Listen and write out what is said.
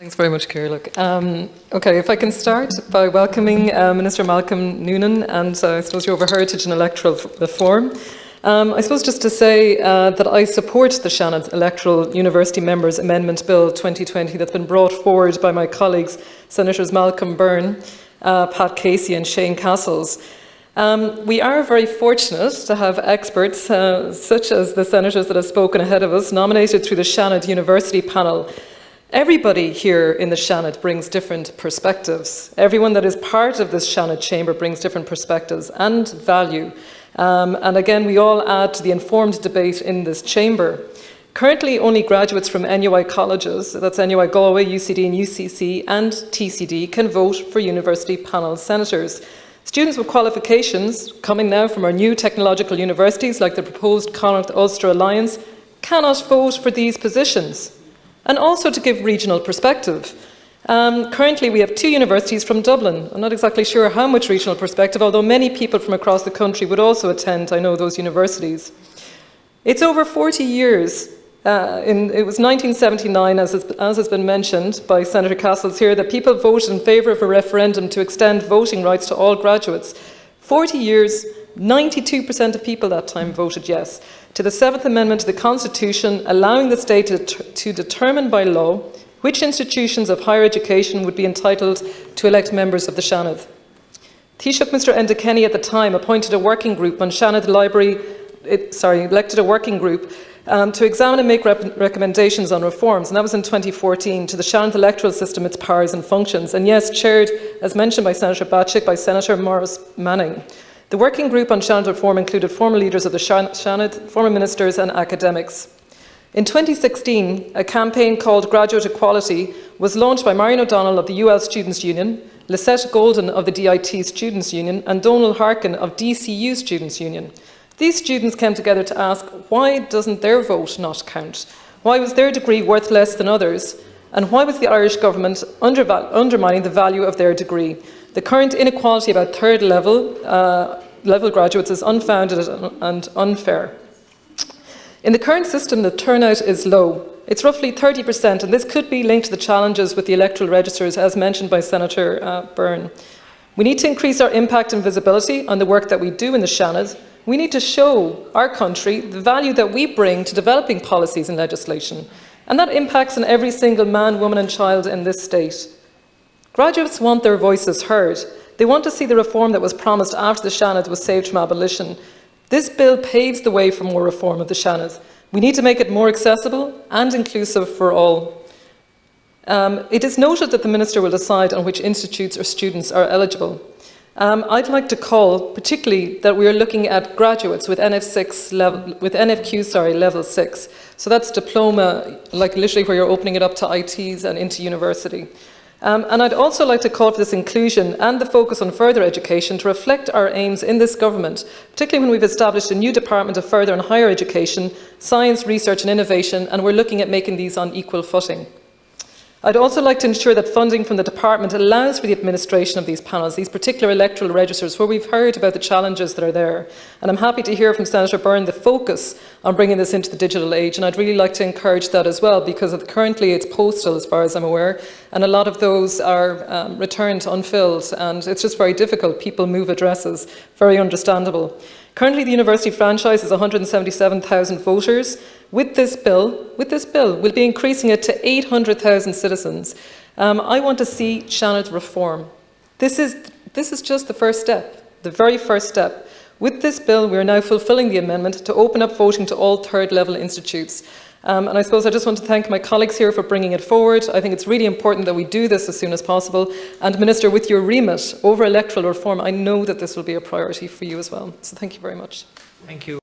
Thanks very much, Ciara. Okay, if I can start by welcoming Minister Malcolm Noonan, and I suppose you over heritage and electoral reform. I suppose just to say that I support the Seanad Electoral University Members Amendment Bill 2020 that's been brought forward by my colleagues, Senators Malcolm Byrne, Pat Casey and Shane Castles. We are very fortunate to have experts, such as the senators that have spoken ahead of us, nominated through the Seanad University panel. Everybody here in the Seanad brings different perspectives. Everyone that is part of this Seanad chamber brings different perspectives and value. And again, we all add to the informed debate in this chamber. Currently, only graduates from NUI colleges, that's NUI Galway, UCD and UCC and TCD, can vote for university panel senators. Students with qualifications coming now from our new technological universities like the proposed Connacht-Ulster Alliance cannot vote for these positions. And also to give regional perspective. Currently we have 2 universities from Dublin. I'm not exactly sure how much regional perspective, although many people from across the country would also attend, I know, those universities. It's over 40 years. It was 1979, as has been mentioned by Senator Castles here, that people voted in favour of a referendum to extend voting rights to all graduates. 40 years, 92% of people that time voted yes to the 7th Amendment to the Constitution, allowing the state to determine by law which institutions of higher education would be entitled to elect members of the Seanad. Taoiseach Mr. Enda Kenny at the time appointed a working group on Seanad elected a working group to examine and make recommendations on reforms, and that was in 2014, to the Seanad electoral system, its powers and functions, and yes, chaired, as mentioned by Senator Batchick, by Senator Maurice Manning. The working group on Seanad reform included former leaders of the Seanad, former ministers and academics. In 2016, a campaign called Graduate Equality was launched by Marion O'Donnell of the UL Students' Union, Lisette Golden of the DIT Students' Union and Donal Harkin of DCU Students' Union. These students came together to ask, why doesn't their vote not count? Why was their degree worth less than others? And why was the Irish government undermining the value of their degree? The current inequality about third level graduates is unfounded and unfair. In the current system, the turnout is low. It's roughly 30%, and this could be linked to the challenges with the electoral registers, as mentioned by Senator Byrne. We need to increase our impact and visibility on the work that we do in the Seanad. We need to show our country the value that we bring to developing policies and legislation, and that impacts on every single man, woman and child in this state. Graduates want their voices heard. They want to see the reform that was promised after the Seanad was saved from abolition. This bill paves the way for more reform of the Seanad. We need to make it more accessible and inclusive for all. It is noted that the Minister will decide on which institutes or students are eligible. I'd like to call particularly that we are looking at graduates with NFQ level 6. So that's diploma, like literally where you're opening it up to ITs and into university. And I'd also like to call for this inclusion and the focus on further education to reflect our aims in this government, particularly when we've established a new Department of Further and Higher Education, Science, Research and Innovation, and we're looking at making these on equal footing. I'd also like to ensure that funding from the department allows for the administration of these panels, these particular electoral registers, where we've heard about the challenges that are there. And I'm happy to hear from Senator Byrne the focus on bringing this into the digital age, and I'd really like to encourage that as well, because currently it's postal as far as I'm aware, and a lot of those are returned unfilled, and it's just very difficult. People move addresses, very understandable. Currently the university franchise is 177,000 voters. With this bill, we'll be increasing it to 800,000 citizens. I want to see Seanad reform. This is just the first step, the very first step. With this bill, we are now fulfilling the amendment to open up voting to all third-level institutes. And I suppose I just want to thank my colleagues here for bringing it forward. I think it's really important that we do this as soon as possible. And Minister, with your remit over electoral reform, I know that this will be a priority for you as well. So thank you very much. Thank you.